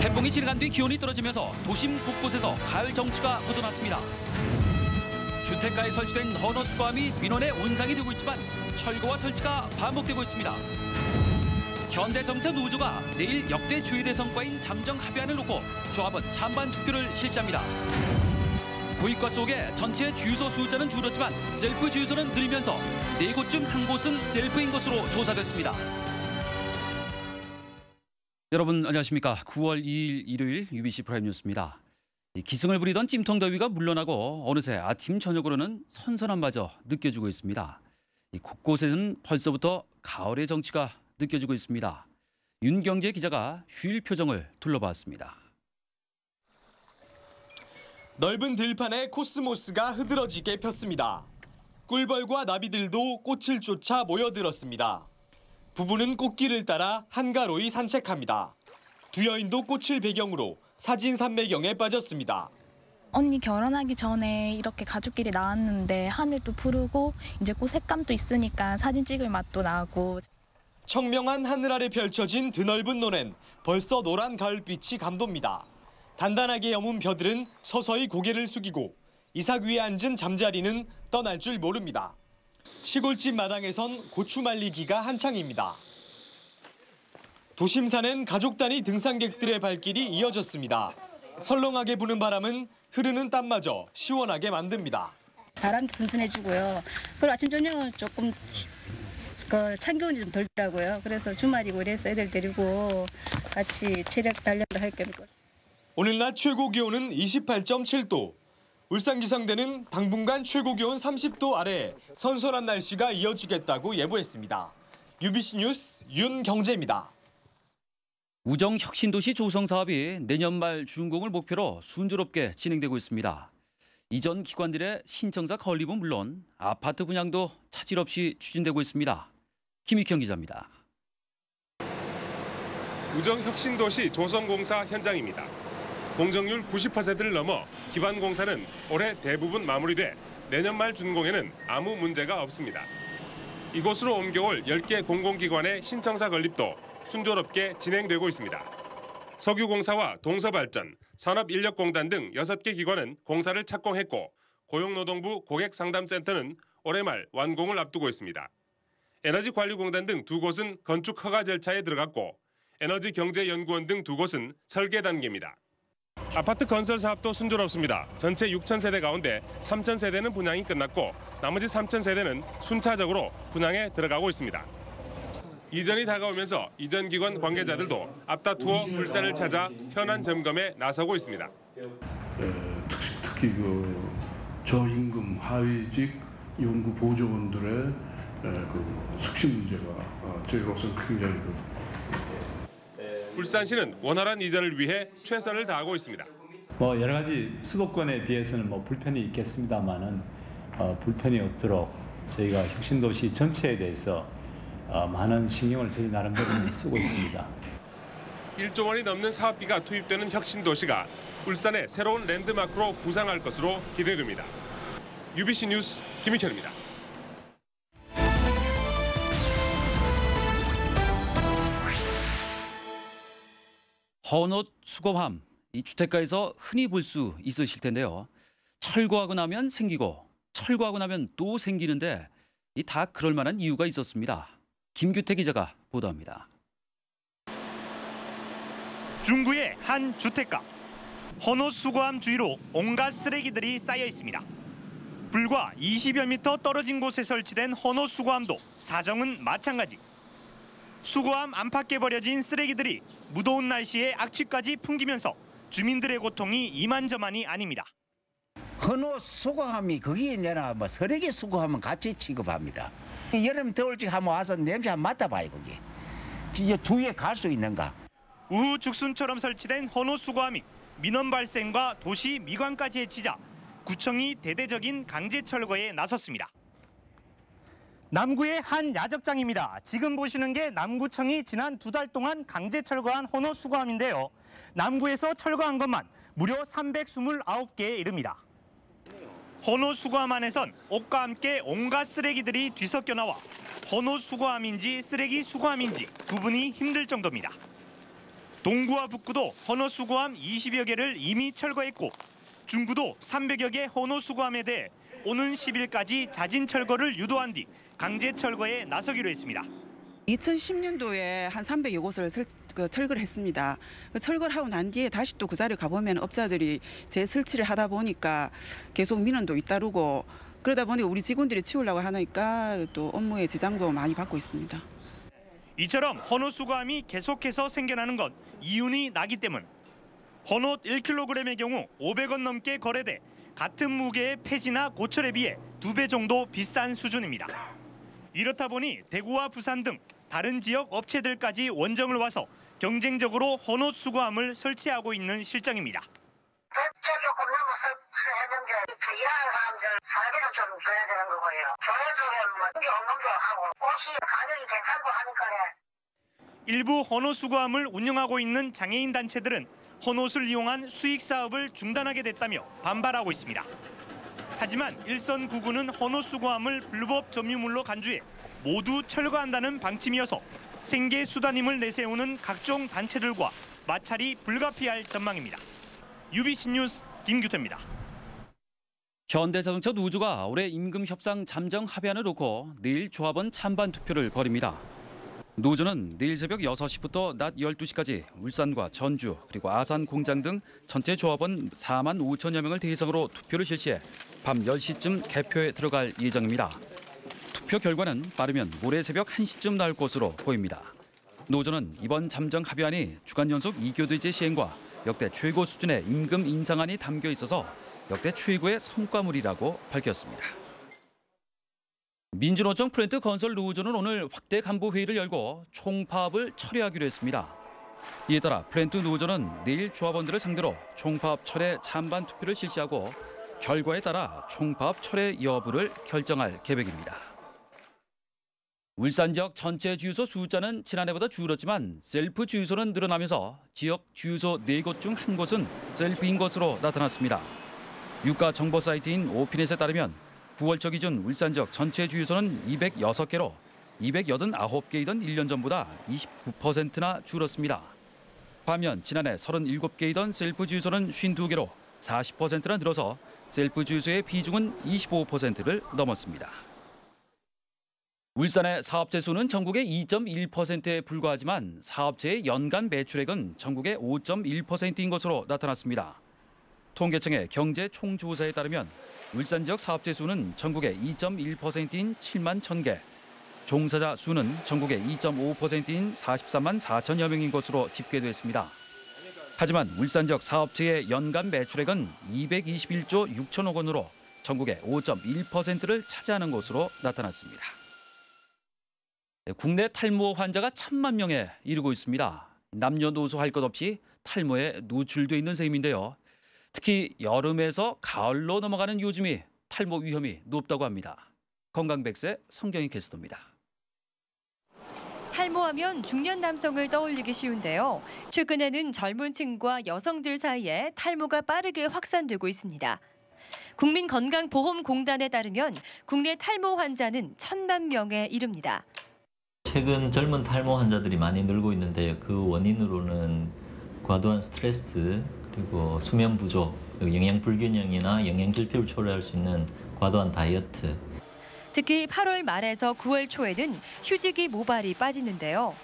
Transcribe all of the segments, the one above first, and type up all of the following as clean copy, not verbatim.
태풍이 지나간 뒤 기온이 떨어지면서 도심 곳곳에서 가을 정취가 묻어났습니다. 주택가에 설치된 헌옷수거함이 민원의 온상이 되고 있지만 철거와 설치가 반복되고 있습니다. 현대자동차 노조가 내일 역대 조율의 성과인 잠정 합의안을 놓고 조합원 찬반 투표를 실시합니다. 고위과 속에 전체 주유소 숫자는 줄었지만 셀프 주유소는 늘면서 4곳 중 1곳은 셀프인 것으로 조사됐습니다. 여러분 안녕하십니까. 9월 2일 일요일 UBC 프라임 뉴스입니다. 기승을 부리던 찜통더위가 물러나고 어느새 아침 저녁으로는 선선함마저 느껴지고 있습니다. 곳곳에는 벌써부터 가을의 정취가 느껴지고 있습니다. 윤경재 기자가 휴일 표정을 둘러봤습니다. 넓은 들판에 코스모스가 흐드러지게 폈습니다. 꿀벌과 나비들도 꽃을 쫓아 모여들었습니다. 부부는 꽃길을 따라 한가로이 산책합니다. 두 여인도 꽃을 배경으로 사진 산매경에 빠졌습니다. 언니 결혼하기 전에 이렇게 가족끼리 나왔는데 하늘도 푸르고 이제 꽃 색감도 있으니까 사진 찍을 맛도 나고. 청명한 하늘 아래 펼쳐진 드넓은 논엔 벌써 노란 가을빛이 감돕니다. 단단하게 여문 벼들은 서서히 고개를 숙이고 이삭 위에 앉은 잠자리는 떠날 줄 모릅니다. 시골집 마당에선 고추 말리기가 한창입니다. 도심산엔 가족 단위 등산객들의 발길이 이어졌습니다. 설렁하게 부는 바람은 흐르는 땀마저 시원하게 만듭니다. 바람도 선선해지고요. 그리고 아침 저녁은 조금 찬 기운이 좀 덜더라고요. 그래서 주말이고 이래서 애들 데리고 같이 체력 단련도 할 겸. 오늘 낮 최고 기온은 28.7도. 울산기상대는 당분간 최고 기온 30도 아래 선선한 날씨가 이어지겠다고 예보했습니다. UBC 뉴스 윤경재입니다. 우정혁신도시 조성 사업이 내년 말 준공을 목표로 순조롭게 진행되고 있습니다. 이전 기관들의 신청자 건립은 물론 아파트 분양도 차질 없이 추진되고 있습니다. 김익형 기자입니다. 우정혁신도시 조성공사 현장입니다. 공정률 90%를 넘어 기반 공사는 올해 대부분 마무리돼 내년 말 준공에는 아무 문제가 없습니다. 이곳으로 옮겨올 10개 공공기관의 신청사 건립도 순조롭게 진행되고 있습니다. 석유공사와 동서발전, 산업인력공단 등 6개 기관은 공사를 착공했고 고용노동부 고객상담센터는 올해 말 완공을 앞두고 있습니다. 에너지관리공단 등 2곳은 건축 허가 절차에 들어갔고 에너지경제연구원 등 2곳은 설계 단계입니다. 아파트 건설 사업도 순조롭습니다. 전체 6,000세대 가운데 3,000세대는 분양이 끝났고 나머지 3,000세대는 순차적으로 분양에 들어가고 있습니다. 이전이 다가오면서 이전 기관 관계자들도 앞다투어 울산을 찾아 현안 점검에 나서고 있습니다. 특히 저임금 하위직 연구 보조원들의 숙식 문제가 저희로서는 굉장히 울산시는 원활한 이전을 위해 최선을 다하고 있습니다. 여러 가지 수도권에 비해서는 불편이 있겠습니다만은 불편이 없도록 저희가 혁신도시 전체에 대해서 많은 신경을 저희 나름대로 쓰고 있습니다. 1조 원이 넘는 사업비가 투입되는 혁신도시가 울산의 새로운 랜드마크로 부상할 것으로 기대됩니다. UBC 뉴스 김익현입니다. 헌옷 수거함, 이 주택가에서 흔히 볼 수 있으실 텐데요. 철거하고 나면 생기고 철거하고 나면 또 생기는데 이 다 그럴 만한 이유가 있었습니다. 김규태 기자가 보도합니다. 중구의 한 주택가. 헌옷 수거함 주위로 온갖 쓰레기들이 쌓여 있습니다. 불과 20여 미터 떨어진 곳에 설치된 헌옷 수거함도 사정은 마찬가지. 수거함 안팎에 버려진 쓰레기들이 무더운 날씨에 악취까지 풍기면서 주민들의 고통이 이만저만이 아닙니다. 헌옷 수거함이 거기에 내나 쓰레기 수거하면 같이 취급합니다. 여름 더울지 하면 와서 냄새 한번 맡아봐요. 거기 주위에 갈 수 있는가. 우후죽순처럼 설치된 헌옷 수거함이 민원 발생과 도시 미관까지 해치자 구청이 대대적인 강제 철거에 나섰습니다. 남구의 한 야적장입니다. 지금 보시는 게 남구청이 지난 2달 동안 강제 철거한 헌옷 수거함인데요. 남구에서 철거한 것만 무려 329개에 이릅니다. 헌옷 수거함 안에선 옷과 함께 온갖 쓰레기들이 뒤섞여 나와 헌옷 수거함인지 쓰레기 수거함인지 구분이 힘들 정도입니다. 동구와 북구도 헌옷수거함 20여 개를 이미 철거했고 중구도 300여 개 헌옷수거함에 대해 오는 10일까지 자진 철거를 유도한 뒤 강제 철거에 나서기로 했습니다. 2010년도에 한 300여 곳을 철거를 했습니다. 철거를 하고 난 뒤에 다시 또 그 자리에 가보면 업자들이 재설치를 하다 보니까 계속 민원도 잇따르고 그러다 보니까 우리 직원들이 치우려고 하니까 또 업무의 지장도 많이 받고 있습니다. 이처럼 헌옷수거함이 계속해서 생겨나는 건 이윤이 나기 때문. 헌옷 1kg의 경우 500원 넘게 거래돼 같은 무게의 폐지나 고철에 비해 2배 정도 비싼 수준입니다. 이렇다 보니 대구와 부산 등 다른 지역 업체들까지 원정을 와서 경쟁적으로 헌옷 수거함을 설치하고 있는 실정입니다. 대체 조건 넘어 설치했는데 일하는 사람들 사례를 좀 줘야 되는 거고요. 조회적에 응용도 하고 옷이 가격이 괜찮고 하니까요. 일부 헌옷 수거함을 운영하고 있는 장애인 단체들은 헌옷을 이용한 수익 사업을 중단하게 됐다며 반발하고 있습니다. 하지만 일선 구구는 헌옷 수거함을 불법 점유물로 간주해 모두 철거한다는 방침이어서 생계 수단임을 내세우는 각종 단체들과 마찰이 불가피할 전망입니다. UBC 뉴스 김규태입니다. 현대자동차 노조가 올해 임금 협상 잠정 합의안을 놓고 내일 조합원 찬반 투표를 벌입니다. 노조는 내일 새벽 6시부터 낮 12시까지 울산과 전주 그리고 아산 공장 등 전체 조합원 4만 5천여 명을 대상으로 투표를 실시해 밤 10시쯤 개표에 들어갈 예정입니다. 투표 결과는 빠르면 모레 새벽 1시쯤 나올 것으로 보입니다. 노조는 이번 잠정 합의안이 주간 연속 2교대제 시행과 역대 최고 수준의 임금 인상안이 담겨 있어서 역대 최고의 성과물이라고 밝혔습니다. 민주노총 플랜트 건설 노조는 오늘 확대 간부 회의를 열고 총파업을 철회하기로 했습니다. 이에 따라 플랜트 노조는 내일 조합원들을 상대로 총파업 철회 찬반 투표를 실시하고 결과에 따라 총파업 철회 여부를 결정할 계획입니다. 울산 지역 전체 주유소 숫자는 지난해보다 줄었지만 셀프 주유소는 늘어나면서 지역 주유소 4곳 중 1곳은 셀프인 것으로 나타났습니다. 유가 정보 사이트인 오피넷에 따르면 9월 초 기준 울산 지역 전체 주유소는 206개로 289개이던 1년 전보다 29%나 줄었습니다. 반면 지난해 37개이던 셀프 주유소는 52개로 40%나 늘어서 셀프 주유소의 비중은 25%를 넘었습니다. 울산의 사업체 수는 전국의 2.1%에 불과하지만 사업체의 연간 매출액은 전국의 5.1%인 것으로 나타났습니다. 통계청의 경제 총조사에 따르면 울산 지역 사업체 수는 전국의 2.1%인 7만 1,000개, 종사자 수는 전국의 2.5%인 43만 4천여 명인 것으로 집계됐습니다. 하지만 울산 지역 사업체의 연간 매출액은 221조 6천억 원으로 전국의 5.1%를 차지하는 것으로 나타났습니다. 국내 탈모 환자가 1,000만 명에 이르고 있습니다. 남녀노소 할 것 없이 탈모에 노출돼 있는 셈인데요. 특히 여름에서 가을로 넘어가는 요즘이 탈모 위험이 높다고 합니다. 건강백세 성경희 캐스터입니다. 탈모하면 중년 남성을 떠올리기 쉬운데요. 최근에는 젊은 층과 여성들 사이에 탈모가 빠르게 확산되고 있습니다. 국민건강보험공단에 따르면 국내 탈모 환자는 1,000만 명에 이릅니다. 최근 젊은 탈모 환자들이 많이 늘고 있는데 그 원인으로는 과도한 스트레스, 그리고 수면 부족, 영양 불균형이나 영양 질필을 초래할 수 있는 과도한 다이어트. 특히 8월 말에서 9월 초에는 휴지기 모발이 빠지는데요.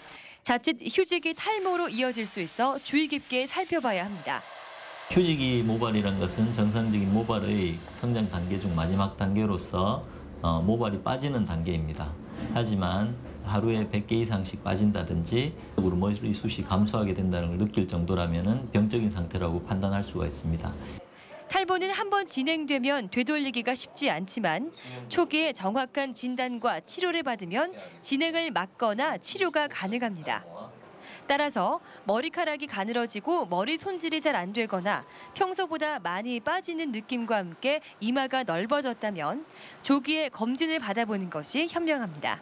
자칫 휴지기 탈모로 이어질 수 있어 주의 깊게 살펴봐야 합니다. 휴지기 모발이란 것은 정상적인 모발의 성장 단계 중 마지막 단계로서 모발이 빠지는 단계입니다. 하지만 하루에 100개 이상씩 빠진다든지 머리숱이 감소하게 된다는 걸 느낄 정도라면 병적인 상태라고 판단할 수가 있습니다. 탈모는 한번 진행되면 되돌리기가 쉽지 않지만 초기에 정확한 진단과 치료를 받으면 진행을 막거나 치료가 가능합니다. 따라서 머리카락이 가늘어지고 머리 손질이 잘 안 되거나 평소보다 많이 빠지는 느낌과 함께 이마가 넓어졌다면 조기에 검진을 받아보는 것이 현명합니다.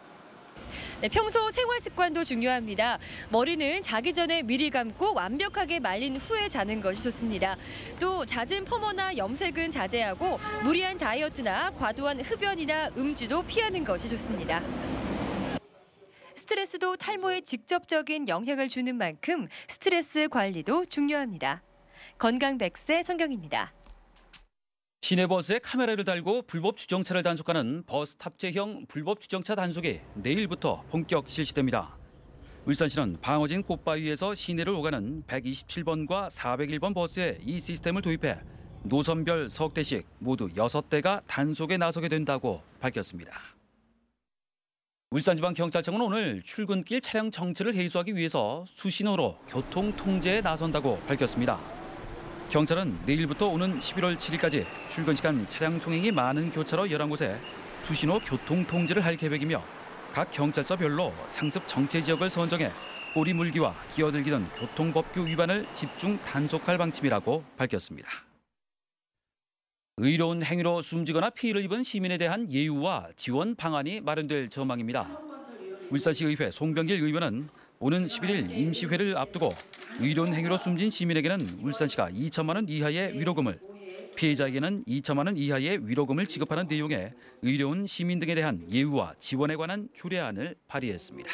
네, 평소 생활 습관도 중요합니다. 머리는 자기 전에 미리 감고 완벽하게 말린 후에 자는 것이 좋습니다. 또 잦은 펌어나 염색은 자제하고 무리한 다이어트나 과도한 흡연이나 음주도 피하는 것이 좋습니다. 스트레스도 탈모에 직접적인 영향을 주는 만큼 스트레스 관리도 중요합니다. 건강백세 성경입니다. 시내버스에 카메라를 달고 불법 주정차를 단속하는 버스 탑재형 불법 주정차 단속이 내일부터 본격 실시됩니다. 울산시는 방어진 꽃바위에서 시내를 오가는 127번과 401번 버스에 이 시스템을 도입해 노선별 석 대씩 모두 6대가 단속에 나서게 된다고 밝혔습니다. 울산지방경찰청은 오늘 출근길 차량 정체를 해소하기 위해서 수신호로 교통 통제에 나선다고 밝혔습니다. 경찰은 내일부터 오는 11월 7일까지 출근 시간 차량 통행이 많은 교차로 11곳에 수신호 교통 통제를 할 계획이며 각 경찰서별로 상습 정체 지역을 선정해 꼬리 물기와 끼어들기 등 교통법규 위반을 집중 단속할 방침이라고 밝혔습니다. 의로운 행위로 숨지거나 피해를 입은 시민에 대한 예우와 지원 방안이 마련될 전망입니다. 울산시 의회 송병길 의원은 오는 11일 임시회를 앞두고 의로운 행위로 숨진 시민에게는 울산시가 2천만 원 이하의 위로금을, 피해자에게는 2천만 원 이하의 위로금을 지급하는 내용의 의로운 시민 등에 대한 예우와 지원에 관한 조례안을 발의했습니다.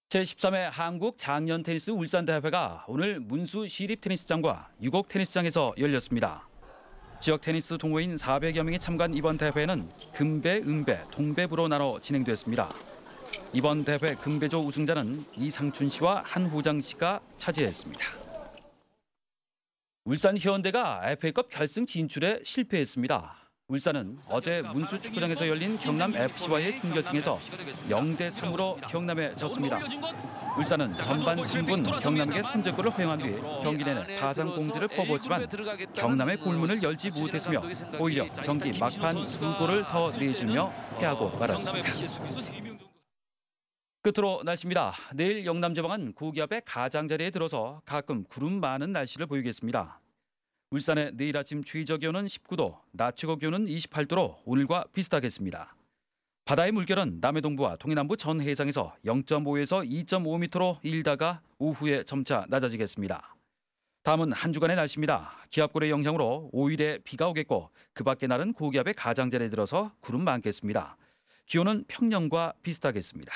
제13회 한국 장년 테니스 울산대회가 오늘 문수 시립테니스장과 유곡 테니스장에서 열렸습니다. 지역 테니스 동호인 400여 명이 참가한 이번 대회는 금배, 은배, 동배부로 나눠 진행됐습니다. 이번 대회 금배조 우승자는 이상춘 씨와 한호장 씨가 차지했습니다. 울산 현대가 FA컵 결승 진출에 실패했습니다. 울산은 어제 문수 축구장에서 열린 경남 FC와의 준결승에서 0대3으로 경남에 졌습니다. 울산은 전반 3분 경남에게 선제골을 허용한 뒤 경기 내내 가상 공세를 퍼부었지만 경남의 골문을 열지 못했으며 오히려 경기 막판 2골을 더 내주며 패하고 말았습니다. 끝으로 날씨입니다. 내일 영남 지방은 고기압의 가장자리에 들어서 가끔 구름 많은 날씨를 보이겠습니다. 울산의 내일 아침 최저 기온은 19도, 낮 최고 기온은 28도로 오늘과 비슷하겠습니다. 바다의 물결은 남해동부와 동해남부 전 해상에서 0.5에서 2.5m로 일다가 오후에 점차 낮아지겠습니다. 다음은 한 주간의 날씨입니다. 기압골의 영향으로 5일에 비가 오겠고 그 밖의 날은 고기압의 가장자리에 들어서 구름 많겠습니다. 기온은 평년과 비슷하겠습니다.